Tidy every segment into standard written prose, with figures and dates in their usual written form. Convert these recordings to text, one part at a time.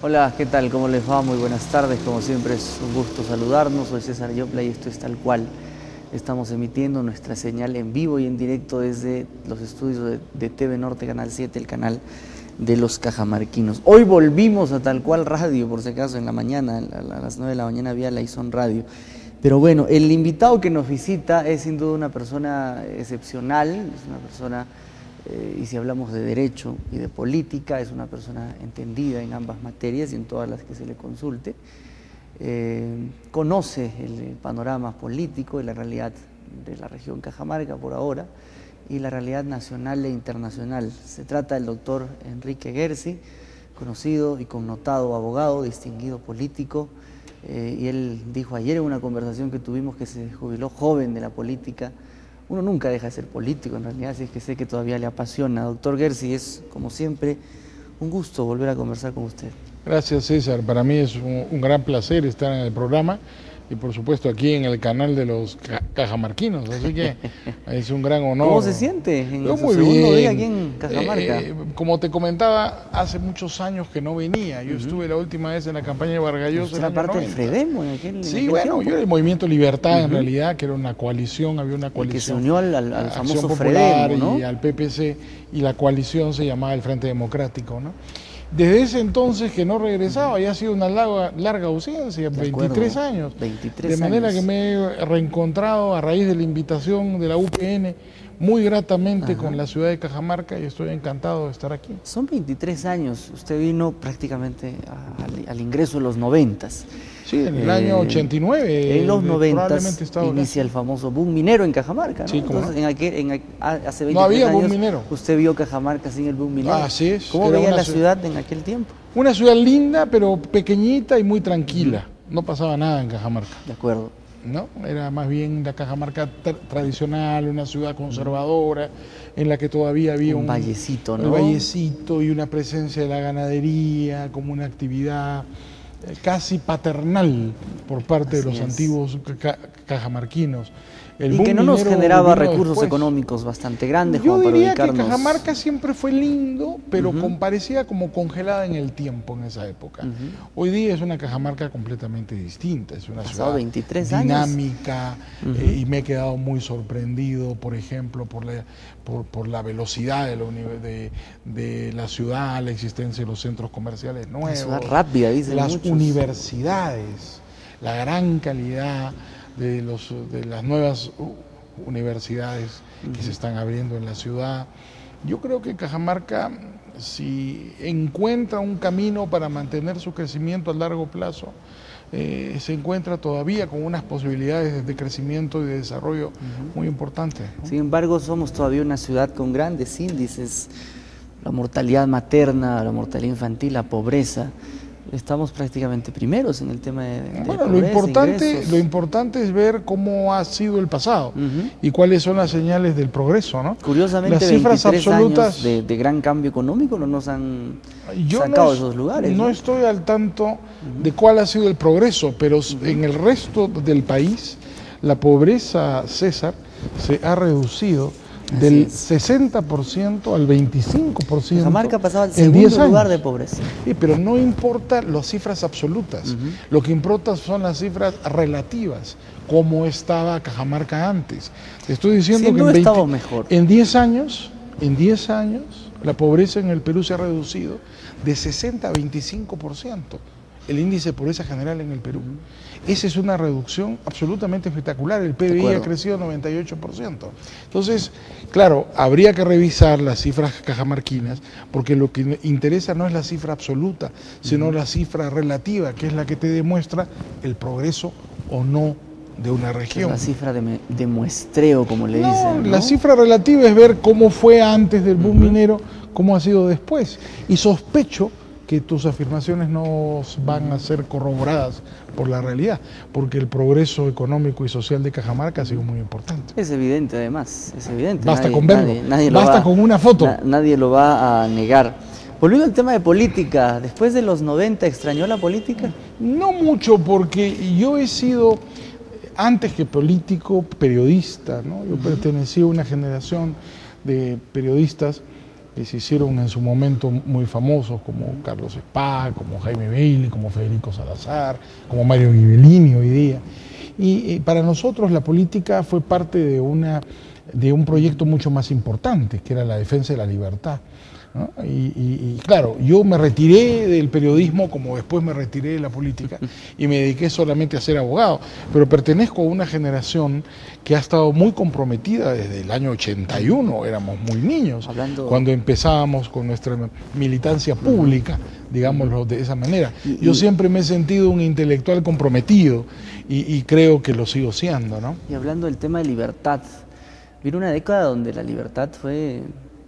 Hola, ¿qué tal? ¿Cómo les va? Muy buenas tardes. Como siempre es un gusto saludarnos. Soy César Yopla y esto es Tal Cual. Estamos emitiendo nuestra señal en vivo y en directo desde los estudios de TV Norte, Canal 7, el canal de los cajamarquinos. Hoy volvimos a Tal Cual Radio, por si acaso, en la mañana, a las 9 de la mañana había la Ison Radio. Pero bueno, el invitado que nos visita es sin duda una persona excepcional, es una persona... y si hablamos de derecho y de política, es una persona entendida en ambas materias y en todas las que se le consulte. Conoce el panorama político y la realidad de la región Cajamarca por ahora y la realidad nacional e internacional. Se trata del doctor Enrique Gersi, conocido y connotado abogado, distinguido político, y él dijo ayer en una conversación que tuvimos que se jubiló joven de la política. Uno nunca deja de ser político, en realidad, así es que sé que todavía le apasiona. Doctor Gersi, es, como siempre, un gusto volver a conversar con usted. Gracias, César. Para mí es un gran placer estar en el programa y, por supuesto, aquí en el canal de los cajamarquinos, así que es un gran honor. ¿Cómo se siente en su muy segundo bien. día aquí en Cajamarca? Como te comentaba, hace muchos años que no venía. Yo estuve la última vez en la campaña de Vargas Llosa. ¿Era parte del Fredemo en aquel Sí, bueno, yo era el Movimiento Libertad en realidad, que era una coalición, había una coalición. Que se unió al famoso Popular Fredemo, ¿no? Y al PPC, y la coalición se llamaba el Frente Democrático, ¿no? Desde ese entonces que no regresaba, ya ha sido una larga ausencia, 23 años. 23 de manera años. que me he reencontrado a raíz de la invitación de la UPN muy gratamente con la ciudad de Cajamarca y estoy encantado de estar aquí. Son 23 años, usted vino prácticamente al ingreso de los 90s. Sí, en el año 89. En los 90s inicia el famoso boom minero en Cajamarca, ¿no? Sí, Entonces, hace 23 no había años, boom minero. Usted vio Cajamarca sin el boom minero. Así es. ¿Cómo veía la ciudad en aquel tiempo? Una ciudad linda, pero pequeñita y muy tranquila. No pasaba nada en Cajamarca. De acuerdo. ¿No? Era más bien la Cajamarca tradicional, una ciudad conservadora, en la que todavía había un vallecito, ¿no? Un vallecito y una presencia de la ganadería como una actividad casi paternal por parte de los antiguos cajamarquinos. Y que no nos generaba recursos económicos bastante grandes como para dedicarnos. Yo diría que Cajamarca siempre fue lindo, pero parecía como congelada en el tiempo en esa época. Hoy día es una Cajamarca completamente distinta, es una ciudad 23 dinámica y me he quedado muy sorprendido, por ejemplo, por la velocidad de la ciudad, la existencia de los centros comerciales nuevos. Una ciudad rápida, dicen las muchos. Universidades, la gran calidad de las nuevas universidades que se están abriendo en la ciudad. Yo creo que Cajamarca, si encuentra un camino para mantener su crecimiento a largo plazo, se encuentra todavía con unas posibilidades de crecimiento y de desarrollo muy importantes, ¿no? Sin embargo, somos todavía una ciudad con grandes índices, la mortalidad materna, la mortalidad infantil, la pobreza. Estamos prácticamente primeros en el tema de bueno, pobreza, lo importante es ver cómo ha sido el pasado y cuáles son las señales del progreso, ¿no? Curiosamente, las cifras 23 absolutas años de gran cambio económico no nos han sacado de esos lugares. No estoy al tanto de cuál ha sido el progreso, pero en el resto del país la pobreza, César, se ha reducido del 60% al 25%. Cajamarca pasaba al segundo lugar de pobreza. Sí, pero no importa las cifras absolutas, lo que importa son las cifras relativas, como estaba Cajamarca antes. Te estoy diciendo que en 10 años, la pobreza en el Perú se ha reducido de 60 a 25%. El índice de pobreza general en el Perú. Esa es una reducción absolutamente espectacular. El PBI ha crecido 98%. Entonces, claro, habría que revisar las cifras cajamarquinas, porque lo que interesa no es la cifra absoluta, sino la cifra relativa, que es la que te demuestra el progreso o no de una región. Es la cifra de muestreo, como le dicen, ¿no? La cifra relativa es ver cómo fue antes del boom minero, cómo ha sido después. Y sospecho que tus afirmaciones no van a ser corroboradas por la realidad, porque el progreso económico y social de Cajamarca ha sido muy importante. Es evidente, además, es evidente. Basta con verlo, basta con una foto. Nadie lo va a negar. Volviendo al tema de política, ¿después de los 90 extrañó la política? No mucho, porque yo he sido, antes que político, periodista, ¿no? Yo pertenecí a una generación de periodistas que se hicieron en su momento muy famosos, como Carlos Spa, como Jaime Bailey, como Federico Salazar, como Mario Ghibellini hoy día. Y para nosotros la política fue parte de un proyecto mucho más importante, que era la defensa de la libertad, ¿no? Y claro, yo me retiré del periodismo como después me retiré de la política y me dediqué solamente a ser abogado, pero pertenezco a una generación que ha estado muy comprometida desde el año 81, éramos muy niños, cuando empezábamos con nuestra militancia pública, digámoslo de esa manera. Yo siempre me he sentido un intelectual comprometido y creo que lo sigo siendo, ¿no? Y hablando del tema de libertad, vino una década donde la libertad fue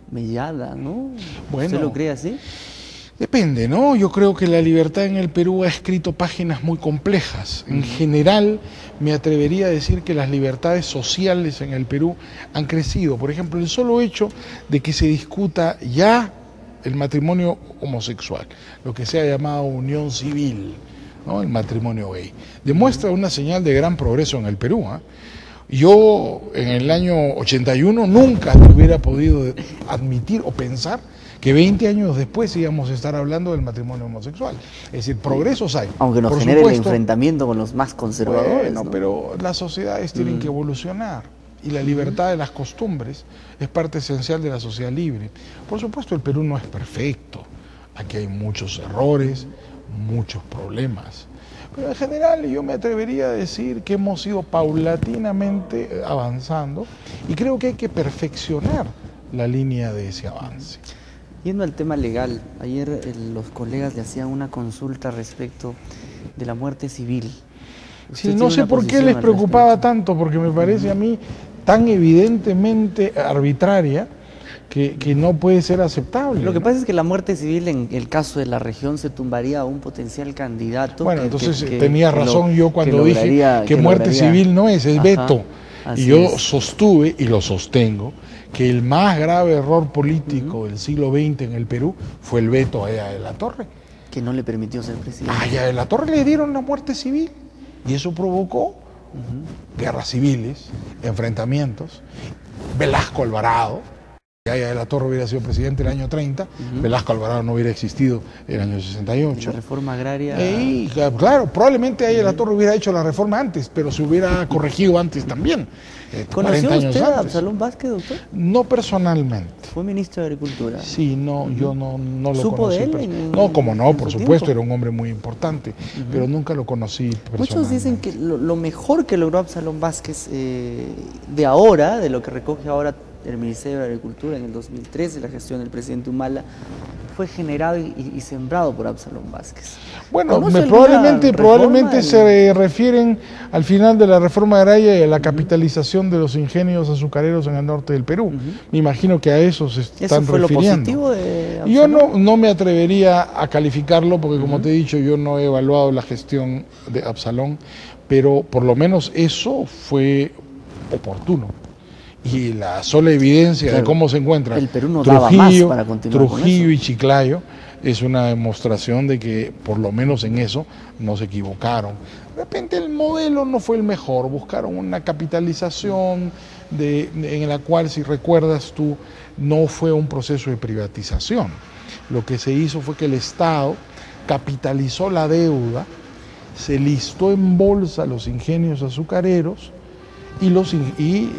mellada, ¿no? Bueno, ¿usted lo cree así? Depende, ¿no? Yo creo que la libertad en el Perú ha escrito páginas muy complejas. En general, me atrevería a decir que las libertades sociales en el Perú han crecido. Por ejemplo, el solo hecho de que se discuta ya el matrimonio homosexual, lo que se ha llamado unión civil, ¿no? El matrimonio gay, demuestra una señal de gran progreso en el Perú, ¿eh? Yo en el año 81 nunca hubiera podido admitir o pensar que 20 años después íbamos a estar hablando del matrimonio homosexual. Es decir, progresos hay. Aunque nos genere el enfrentamiento con los más conservadores. Bueno, ¿no? Pero las sociedades tienen que evolucionar y la libertad de las costumbres es parte esencial de la sociedad libre. Por supuesto, el Perú no es perfecto. Aquí hay muchos errores, muchos problemas. Pero en general yo me atrevería a decir que hemos ido paulatinamente avanzando y creo que hay que perfeccionar la línea de ese avance. Yendo al tema legal, ayer los colegas le hacían una consulta respecto de la muerte civil. Sí, no sé por qué les preocupaba tanto, porque me parece a mí tan evidentemente arbitraria que no puede ser aceptable. Lo que pasa es que la muerte civil, en el caso de la región, se tumbaría a un potencial candidato. Bueno, entonces tenía razón yo cuando dije que muerte civil no es veto. Y yo sostuve, y lo sostengo, que el más grave error político del siglo XX en el Perú fue el veto a Aya de la Torre. Que no le permitió ser presidente. A Aya de la Torre le dieron la muerte civil y eso provocó guerras civiles, enfrentamientos. Velasco Alvarado, si Aya de la Torre hubiera sido presidente el año 30, Velasco Alvarado no hubiera existido en el año 68. La reforma agraria... claro, probablemente Aya de la Torre hubiera hecho la reforma antes, pero se hubiera corregido antes también. ¿Conoció usted a Absalón Vázquez, doctor? No personalmente. ¿Fue ministro de Agricultura? Sí, no, yo no lo ¿Supo conocí. de él? No, como no, por supuesto, era un hombre muy importante, pero nunca lo conocí personalmente. Muchos dicen que lo mejor que logró Absalón Vázquez de ahora, de lo que recoge ahora el Ministerio de Agricultura en el 2013, la gestión del presidente Humala, fue generado y sembrado por Absalón Vázquez. Bueno, probablemente se refieren al final de la reforma agraria y a la capitalización de los ingenios azucareros en el norte del Perú. Me imagino que a eso se están refiriendo. ¿Eso fue lo positivo de Absalón? Yo no me atrevería a calificarlo porque, como te he dicho, yo no he evaluado la gestión de Absalón, pero por lo menos eso fue oportuno. Y la sola evidencia de cómo se encuenran el Perú no daba más para continuar con eso. y Chiclayo es una demostración de que por lo menos en eso no se equivocaron. De repente el modelo no fue el mejor, buscaron una capitalización en la cual, si recuerdas tú, no fue un proceso de privatización. Lo que se hizo fue que el Estado capitalizó la deuda, se listó en bolsa los ingenios azucareros y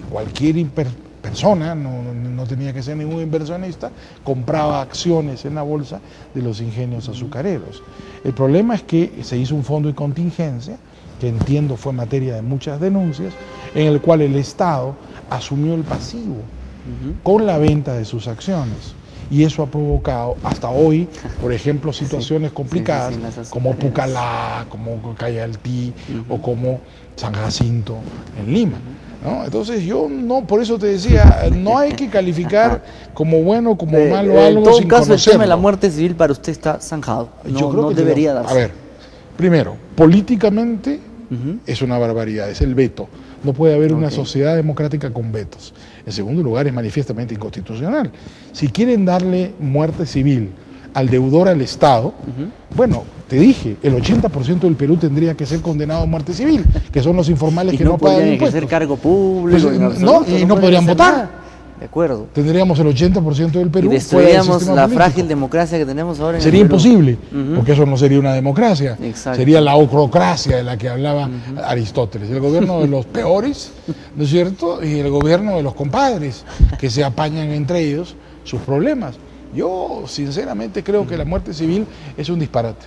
cualquier persona, no tenía que ser ningún inversionista, compraba acciones en la bolsa de los ingenios azucareros. El problema es que se hizo un fondo de contingencia, que entiendo fue materia de muchas denuncias, en el cual el Estado asumió el pasivo con la venta de sus acciones. Y eso ha provocado hasta hoy, por ejemplo, situaciones complicadas como Pucallá, como Cayaltí o como San Jacinto en Lima, ¿no? Entonces yo no, por eso te decía, no hay que calificar como bueno o como malo algo sin conocerlo. En todo caso, el tema de la muerte civil para usted está zanjado. Yo creo que debería darse. A ver, primero, políticamente es una barbaridad, es el veto. No puede haber una sociedad democrática con vetos. En segundo lugar, es manifiestamente inconstitucional. Si quieren darle muerte civil al deudor al Estado, bueno, te dije, el 80% del Perú tendría que ser condenado a muerte civil, que son los informales que no pagan impuestos. Y no podrían ejercer cargo público. Pues, y no podrían votar. De acuerdo. Tendríamos el 80% del Perú. Y destruiríamos la frágil democracia que tenemos ahora en Sería el Perú. imposible, porque eso no sería una democracia. Exacto. Sería la ocrocracia de la que hablaba Aristóteles. El gobierno de los peores, ¿no es cierto? Y el gobierno de los compadres, que se apañan entre ellos sus problemas. Yo sinceramente creo que la muerte civil es un disparate.